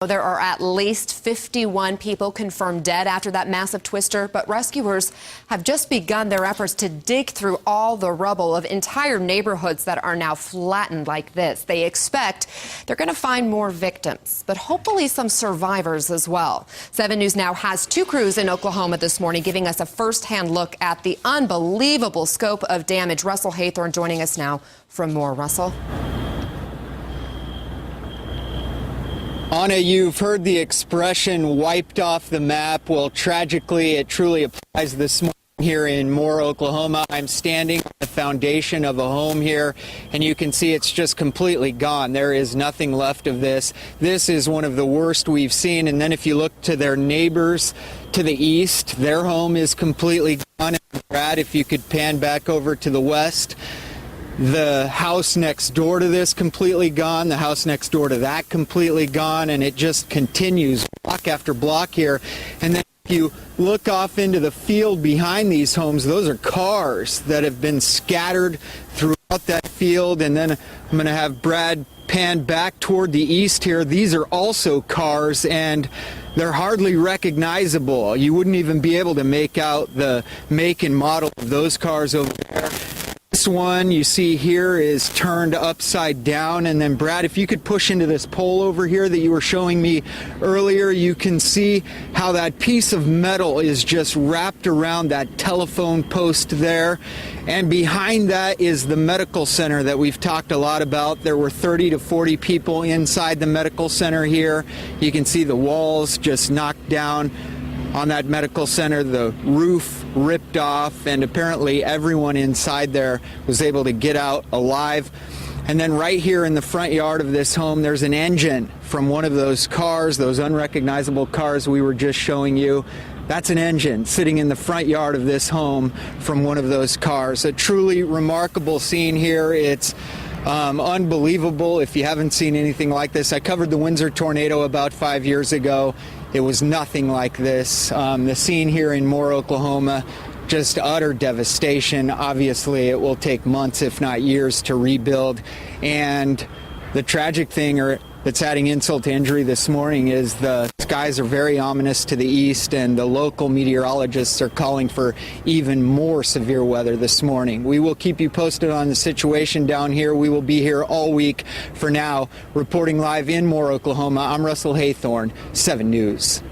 There are at least 51 people confirmed dead after that massive twister, but rescuers have just begun their efforts to dig through all the rubble of entire neighborhoods that are now flattened like this. They expect they're going to find more victims, but hopefully some survivors as well. 7 News now has 2 crews in Oklahoma this morning giving us a first-hand look at the unbelievable scope of damage. Russel Haythorn joining us now from more. Russell? Anna, you've heard the expression wiped off the map. Well, tragically, it truly applies this morning here in Moore, Oklahoma. I'm standing on the foundation of a home here, and you can see it's just completely gone. There is nothing left of this. This is one of the worst we've seen. And then if you look to their neighbors to the east, their home is completely gone. And Brad, if you could pan back over to the west, the house next door to this completely gone, the house next door to that completely gone, and it just continues block after block here. And then if you look off into the field behind these homes, those are cars that have been scattered throughout that field. And then I'm going to have Brad pan back toward the east here. These are also cars, and they're hardly recognizable. You wouldn't even be able to make out the make and model of those cars over there. This one you see here is turned upside down. And then Brad, if you could push into this pole over here that you were showing me earlier, you can see how that piece of metal is just wrapped around that telephone post there. And behind that is the medical center that we've talked a lot about. There were 30 to 40 people inside the medical center here. You can see the walls just knocked down on that medical center, the roof ripped off, and apparently everyone inside there was able to get out alive. And then right here in the front yard of this home, there's an engine from one of those cars, those unrecognizable cars we were just showing you. That's an engine sitting in the front yard of this home from one of those cars. A truly remarkable scene here. It's unbelievable if you haven't seen anything like this. I covered the Windsor tornado about 5 years ago. It was nothing like this. The scene here in Moore, Oklahoma, just utter devastation. Obviously, it will take months, if not years, to rebuild. And the tragic thing that's adding insult to injury this morning is the skies are very ominous to the east, and the local meteorologists are calling for even more severe weather this morning. We will keep you posted on the situation down here. We will be here all week. For now, reporting live in Moore, Oklahoma, I'm Russel Haythorn, 7 News.